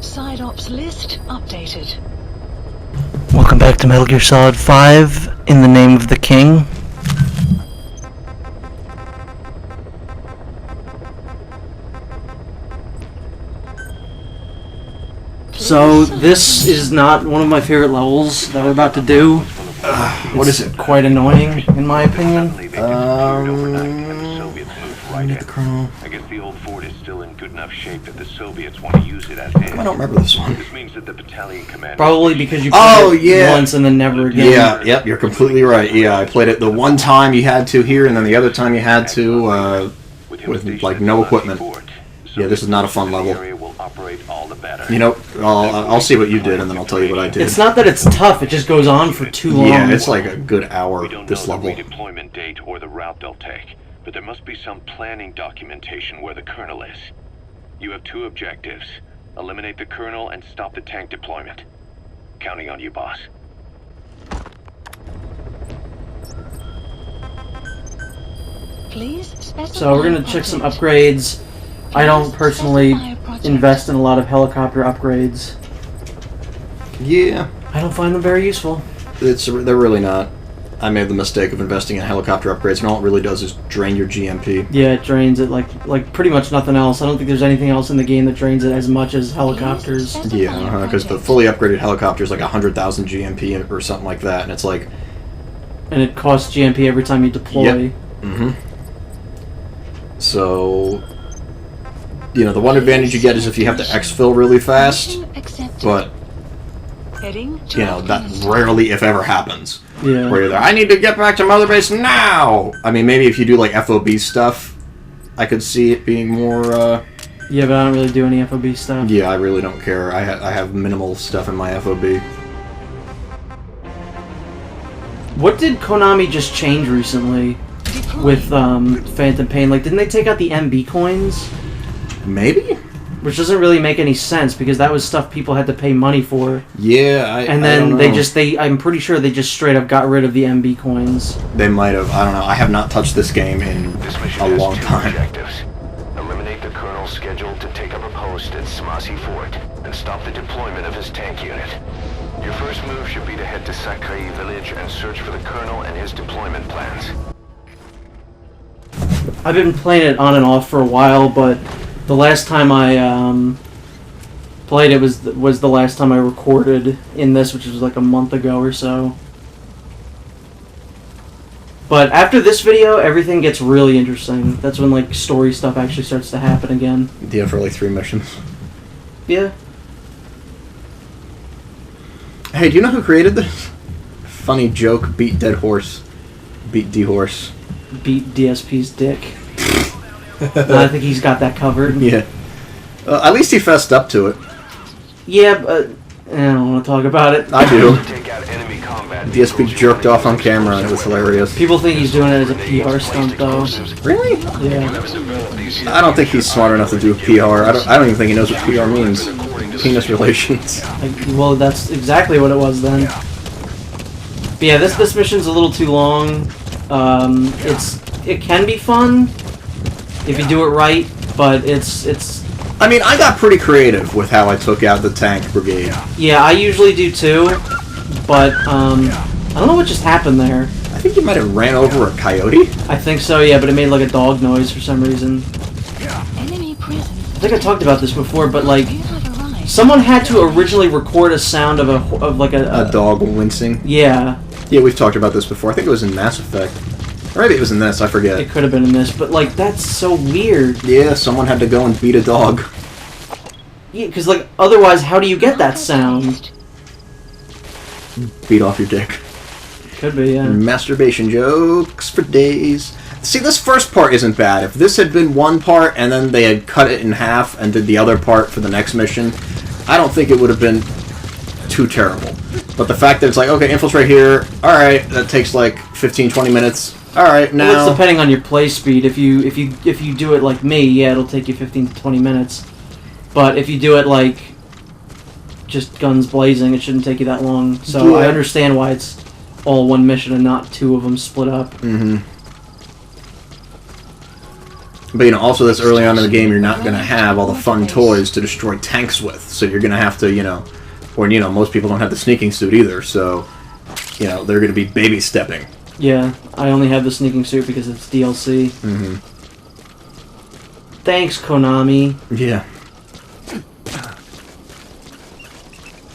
Side ops list updated. Welcome back to Metal Gear Solid 5, In the Name of the King. So, this is not one of my favorite levels that we're about to do. What is it? Quite annoying, in my opinion. I need the Colonel. I guess the old fort is still in good enough shape that the Soviets want to use it as is. I don't remember this one. This means that the battalion commander... Probably because you played it once and then never again. Yeah, yep, you're completely right. Yeah, I played it the one time you had to here, and then the other time you had to, with, like, no equipment. Yeah, this is not a fun level. You know, I'll see what you did, and then I'll tell you what I did. It's not that it's tough, it just goes on for too long. Yeah, it's like a good hour, this level. We don't know the redeployment date or the route they'll take, but there must be some planning documentation where the Colonel is. You have two objectives. Eliminate the Colonel and stop the tank deployment. Counting on you, boss. Please specify. So we're gonna check some upgrades. I don't personally invest in a lot of helicopter upgrades. Yeah. I don't find them very useful. They're really not. I made the mistake of investing in helicopter upgrades, and all it really does is drain your GMP. Yeah, it drains it like pretty much nothing else. I don't think there's anything else in the game that drains it as much as helicopters. Yeah, because the fully upgraded helicopter is like 100,000 GMP or something like that, and it's like... And it costs GMP every time you deploy. Yep. Mm-hmm. So... You know, the one advantage you get is if you have to exfil really fast, but... You know, that rarely, if ever, happens. Yeah. Where you're there, I need to get back to Mother Base now! I mean, maybe if you do, like, FOB stuff, I could see it being more, Yeah, but I don't really do any FOB stuff. Yeah, I really don't care. I have minimal stuff in my FOB. What did Konami just change recently with Phantom Pain? Like, didn't they take out the MB coins? Maybe? Which doesn't really make any sense because that was stuff people had to pay money for. Yeah, and then I'm pretty sure they just straight up got rid of the MB coins. They might have. I don't know. I have not touched this game in a long time. Objectives. Eliminate the Colonel scheduled to take up a post at Smasi Fort and stop the deployment of his tank unit. Your first move should be to head to Sakai village and search for the Colonel and his deployment plans. I've been playing it on and off for a while, but the last time I played it was the last time I recorded in this, which was like a month ago or so. But after this video, everything gets really interesting. That's when like story stuff actually starts to happen again. Yeah, for like 3 missions. Yeah. Hey, do you know who created this? Funny joke, beat dead horse. Beat D-horse. Beat DSP's dick. I think he's got that covered. Yeah. At least he fessed up to it. Yeah, but I don't want to talk about it. I do. DSP jerked off on camera and it was hilarious. People think he's doing it as a PR stunt, though. Really? Yeah. I don't think he's smart enough to do PR. I don't even think he knows what PR means. Penis relations. Like, well, that's exactly what it was then. But yeah, this mission's a little too long. It can be fun if you do it right, but it's. I mean, I got pretty creative with how I took out the tank brigade. Yeah, I usually do too, but I don't know what just happened there. I think you might have ran over a coyote. I think so, yeah, but it made like a dog noise for some reason. Enemy presence. I think I talked about this before, but like, someone had to originally record a sound of a dog wincing. Yeah. Yeah, we've talked about this before. I think it was in Mass Effect. Or maybe it was in this, I forget. It could have been in this, but like, that's so weird. Yeah, someone had to go and beat a dog. Yeah, because like, otherwise, how do you get that sound? Beat off your dick. Could be, yeah. Masturbation jokes for days. See, this first part isn't bad. If this had been one part and then they had cut it in half and did the other part for the next mission, I don't think it would have been too terrible. But the fact that it's like, okay, infiltrate here, alright, that takes like 15-20 minutes. Alright, now... Well, it's depending on your play speed. If you do it like me, yeah, it'll take you 15 to 20 minutes. But if you do it like just guns blazing, it shouldn't take you that long. So yeah. I understand why it's all one mission and not two of them split up. Mm-hmm. But, you know, also this early on in the game, you're not going to have all the fun toys to destroy tanks with. So you're going to have to, you know... Or, you know, most people don't have the sneaking suit either, so... You know, they're going to be baby stepping. Yeah, I only have the sneaking suit because it's DLC. Mm-hmm. Thanks, Konami. Yeah.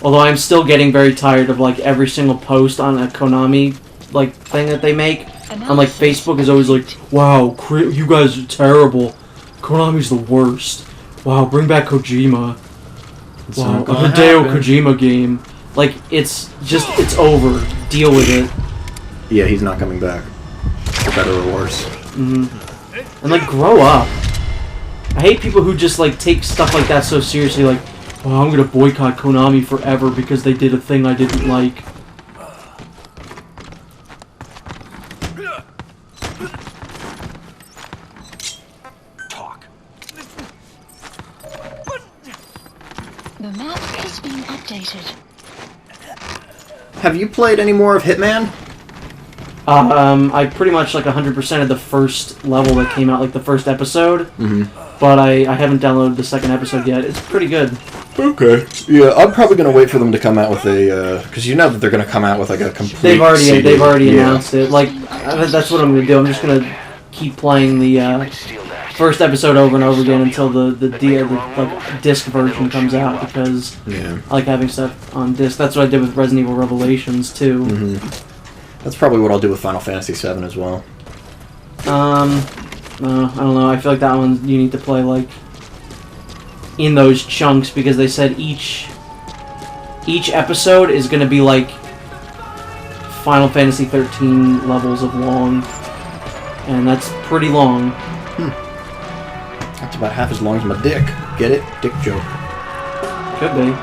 Although I'm still getting very tired of, like, every single post on a Konami, like, thing that they make. On, like, Facebook is always like, wow, you guys are terrible. Konami's the worst. Wow, bring back Kojima. Wow, a Hideo Kojima game. Like, it's just, it's over. Deal with it. Yeah, he's not coming back. For better or worse. Mm-hmm. And, like, grow up. I hate people who just, like, take stuff like that so seriously, like, oh, I'm gonna boycott Konami forever because they did a thing I didn't like. The map is being updated. Have you played any more of Hitman? I pretty much, like, 100% of the first level that came out, like, the first episode. Mm-hmm. But I haven't downloaded the second episode yet. It's pretty good. Okay. Yeah, I'm probably going to wait for them to come out with a... Because you know that they're going to come out with, like, a complete They've already yeah. announced it. Like, that's what I'm going to do. I'm just going to keep playing the first episode over and over again until the disc version comes out, because yeah. I like having stuff on disc. That's what I did with Resident Evil Revelations, too. Mm-hmm. That's probably what I'll do with Final Fantasy VII as well. I don't know. I feel like that one you need to play, like, in those chunks, because they said each episode is going to be like Final Fantasy 13 levels of long, and that's pretty long. That's about half as long as my dick. Get it? Dick joke. Could be.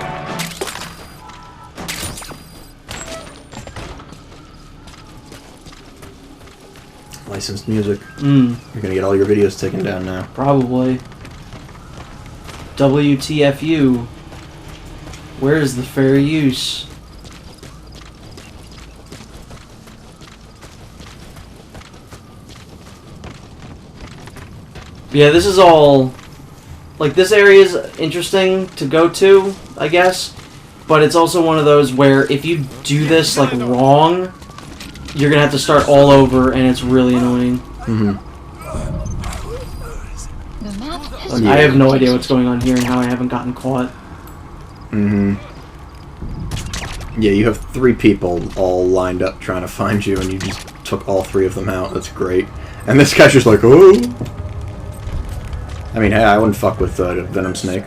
Licensed music. Mm. You're gonna get all your videos taken down now. Probably. WTFU. Where is the fair use? Yeah, this is all... Like, this area is interesting to go to, I guess. But it's also one of those where if you do this, like, wrong, you're gonna have to start all over, and it's really annoying. Mm-hmm. The map is I have no idea what's going on here and how I haven't gotten caught. Mm-hmm. Yeah, you have 3 people all lined up trying to find you, and you just took all 3 of them out. That's great. And this guy's just like, oh! I mean, hey, I wouldn't fuck with Venom Snake.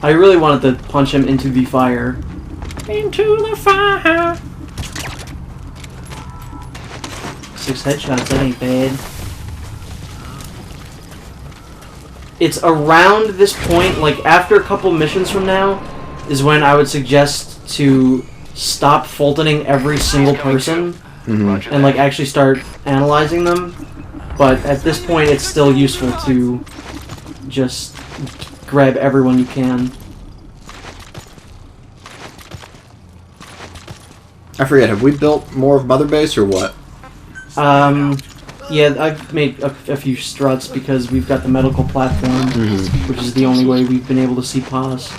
I really wanted to punch him into the fire. Into the fire! 6 headshots, that ain't bad. It's around this point, like after a couple missions from now, is when I would suggest to stop Fultoning every single person and like actually start analyzing them. But at this point, it's still useful to just grab everyone you can. I forget, have we built more of Mother Base or what? Yeah, I've made a few struts because we've got the medical platform, which is the only way we've been able to see Paz.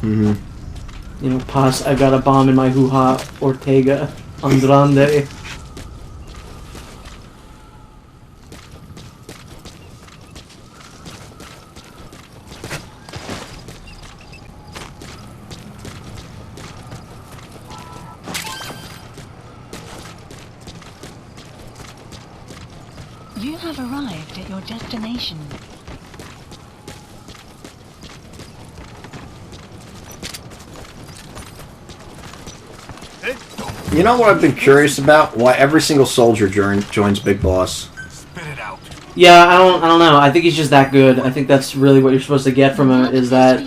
You know, Paz, I've got a bomb in my hoo-ha, Ortega, Andrade. You have arrived at your destination. You know what I've been curious about? Why every single soldier joins Big Boss. Yeah, I don't know. I think he's just that good. I think that's really what you're supposed to get from him, is that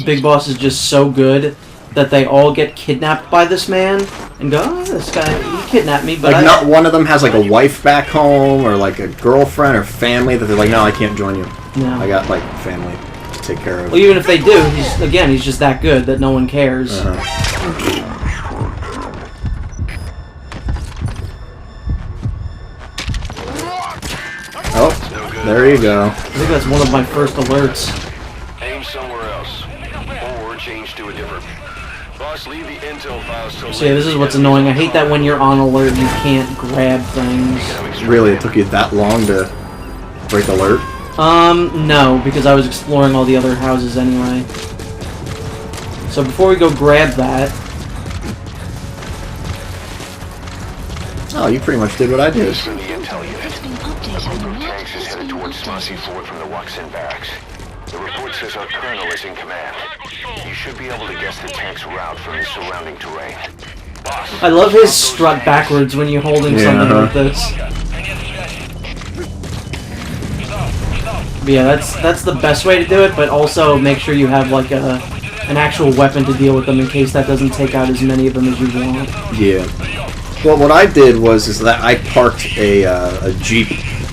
Big Boss is just so good that they all get kidnapped by this man and go, oh, this guy, he kidnapped me, but Like, not one of them has, like, a wife back home or, like, a girlfriend or family that they're like, no, I can't join you. No. I got, like, family to take care of. Well, even if they do, he's just that good that no one cares. There you go. I think that's one of my first alerts. Aim somewhere else. Or change to a different... Boss, leave the intel files till... So yeah, this is what's annoying. I hate that when you're on alert, you can't grab things. Really, it took you that long to break alert? No, because I was exploring all the other houses anyway. So before we go grab that... Oh, you pretty much did what I did. This is the intel unit. It's been updated. A The group of map tanks is has headed been towards Smassi updated. Fort from the Waxin barracks. The report says our colonel is in command. You should be able to guess the tank's route from the surrounding terrain. Boss, I love his stop those strut tanks. backwards when you're holding Yeah, something like this. But yeah, that's the best way to do it, but also make sure you have like an actual weapon to deal with them in case that doesn't take out as many of them as you want. Yeah. Well, what I did is that I parked a Jeep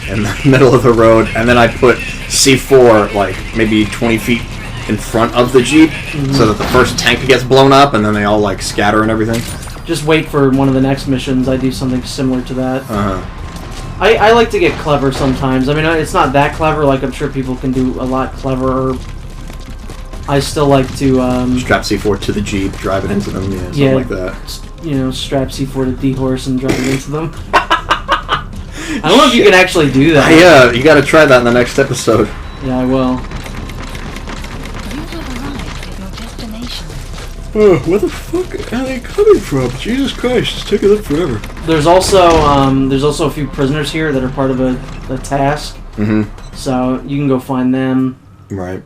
in the middle of the road, and then I put C4 like maybe 20 feet in front of the Jeep, so that the first tank gets blown up, and then they all like scatter and everything. Just wait for one of the next missions. I do something similar to that. Uh-huh. I like to get clever sometimes. I mean, it's not that clever. Like I'm sure people can do a lot cleverer. I still like to Strap C4 to the Jeep, drive it into them, yeah, something like that. You know, strap C4 to D-horse and drive it into them. I don't know if you can actually do that. Yeah, you gotta try that in the next episode. Yeah, I will. You have arrived at your destination. Oh, where the fuck are they coming from? Jesus Christ, it's taking them forever. There's also a few prisoners here that are part of a task. Mm-hmm. So you can go find them. Right.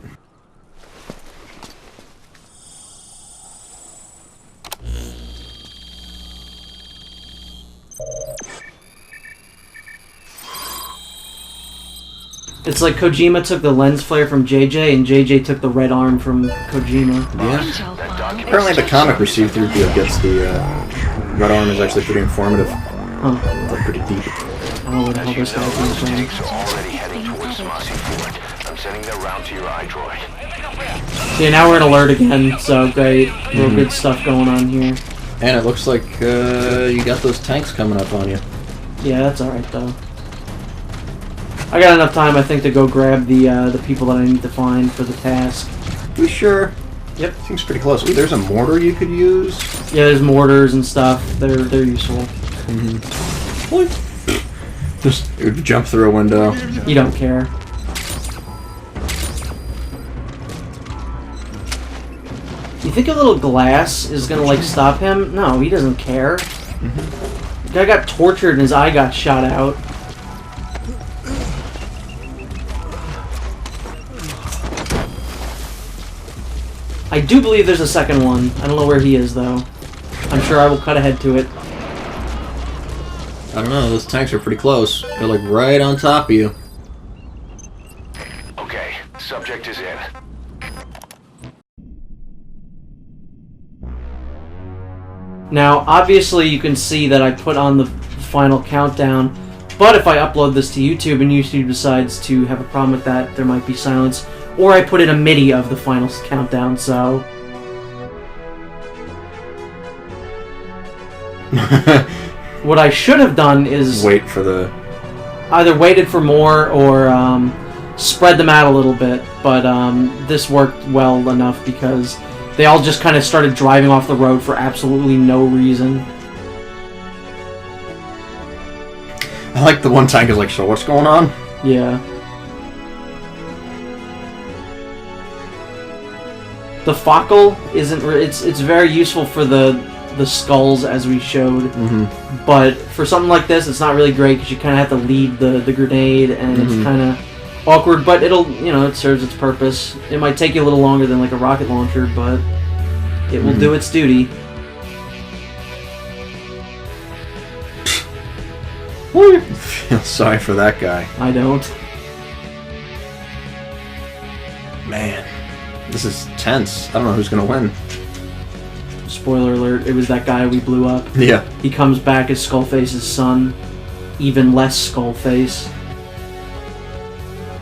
It's like Kojima took the lens flare from JJ, and JJ took the red arm from Kojima. Yeah. Intel file. Apparently the comic received through gets the red arm is actually pretty informative. Huh. It's like pretty deep. I don't know where the hell this guy Those comes from. tanks are already heading towards Smassi Fort. I'm sending their route to your iDroid. Yeah, now we're in alert again, so great. Real good stuff going on here. And it looks like you got those tanks coming up on you. Yeah, that's alright though. I got enough time, I think, to go grab the people that I need to find for the task. You sure? Yep. Seems pretty close. Ooh, there's a mortar you could use. Yeah, there's mortars and stuff. They're useful. What? Just it would jump through a window. You don't care. You think a little glass is gonna like stop him? No, he doesn't care. The guy got tortured and his eye got shot out. I do believe there's a second one. I don't know where he is though. I'm sure I will cut ahead to it. I don't know. Those tanks are pretty close. They're like right on top of you. Okay, subject is in. Now, obviously you can see that I put on the final countdown, but if I upload this to YouTube and YouTube decides to have a problem with that, there might be silence. Or I put in a MIDI of the final countdown, so... What I should have done is Wait for the... either waited for more or spread them out a little bit, but this worked well enough because they all just kind of started driving off the road for absolutely no reason. I like the one tank is like, so what's going on? Yeah. The Fakkel isn't... It's very useful for the skulls, as we showed. But for something like this, it's not really great because you kind of have to lead the grenade, and it's kind of awkward, but it'll, you know, it serves its purpose. It might take you a little longer than like a rocket launcher, but it will do its duty. Feel sorry for that guy. I don't. Man, this is tense. I don't know who's gonna win. Spoiler alert, it was that guy we blew up. Yeah. He comes back as Skullface's son. Even less Skullface.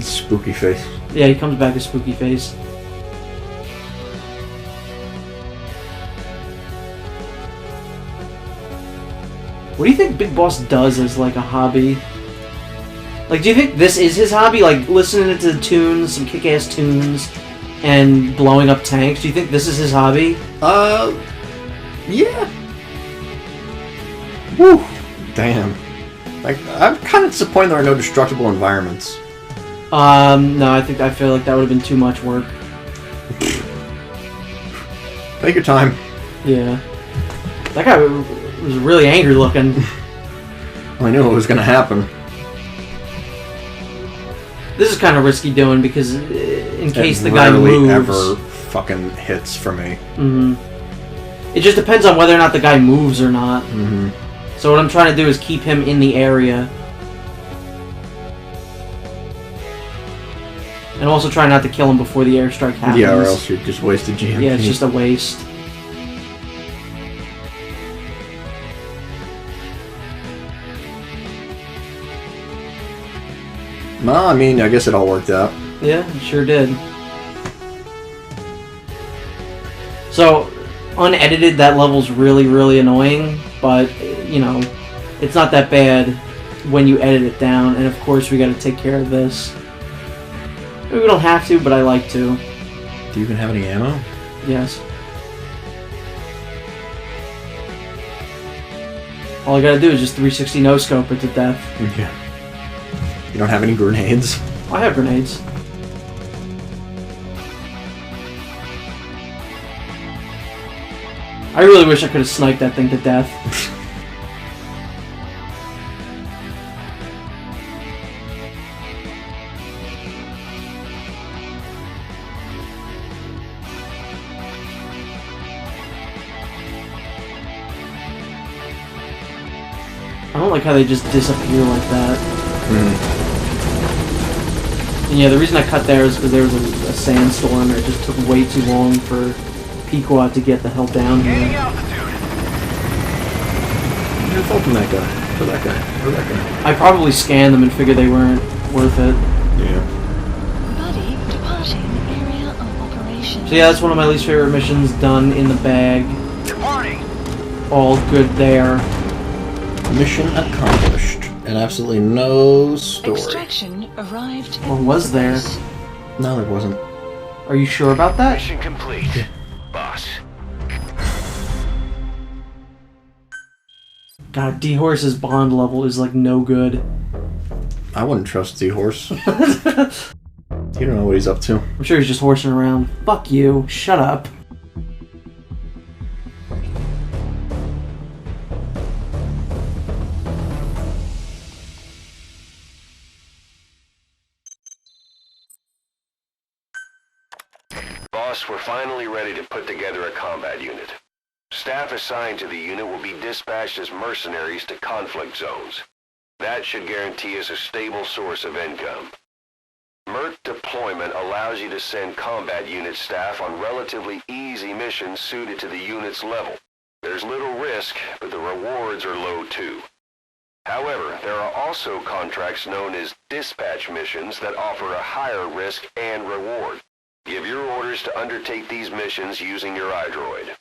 Spooky face. Yeah, he comes back as Spooky Face. What do you think Big Boss does as like a hobby? Like, do you think this is his hobby? Like, listening to tunes, some kick-ass tunes, and blowing up tanks? Do you think this is his hobby? Yeah. Woo. Damn. Like, I'm kind of disappointed there are no destructible environments. No, I feel like that would have been too much work. Take your time. Yeah. That guy was really angry looking. I knew what was going to happen. This is kind of risky doing because in case the guy rarely moves... ever fucking hits for me. Mm-hmm. It just depends on whether or not the guy moves or not. Mm-hmm. So what I'm trying to do is keep him in the area. And also try not to kill him before the airstrike happens. Yeah, or else you just wasted GMP. Yeah, it's just a waste. Well, I mean, I guess it all worked out. Yeah, it sure did. So, unedited, that level's really, really annoying, but, you know, it's not that bad when you edit it down, and of course we gotta take care of this. Maybe we don't have to, but I like to. Do you even have any ammo? Yes. All I gotta do is just 360 no-scope it to death. Yeah. You don't have any grenades? I have grenades. I really wish I could have sniped that thing to death. I don't like how they just disappear like that. And yeah, the reason I cut there is because there was a sandstorm and it just took way too long for Pequot to get the hell down here. You're faulting that guy. For that guy. For that guy. I probably scanned them and figured they weren't worth it. Yeah. Buddy departing area of operations. So yeah, that's one of my least favorite missions done in the bag. Departing! All good there. Mission accomplished. And absolutely no story. Extraction arrived. Or was there? No, there wasn't. Are you sure about that? Mission complete, boss. God, D-Horse's bond level is like no good. I wouldn't trust D-Horse. You don't know what he's up to. I'm sure he's just horsing around. Fuck you. Shut up. Boss, we're finally ready to put together a combat unit. Staff assigned to the unit will be dispatched as mercenaries to conflict zones. That should guarantee us a stable source of income. MERT deployment allows you to send combat unit staff on relatively easy missions suited to the unit's level. There's little risk, but the rewards are low too. However, there are also contracts known as dispatch missions that offer a higher risk and reward. Give your orders to undertake these missions using your iDroid.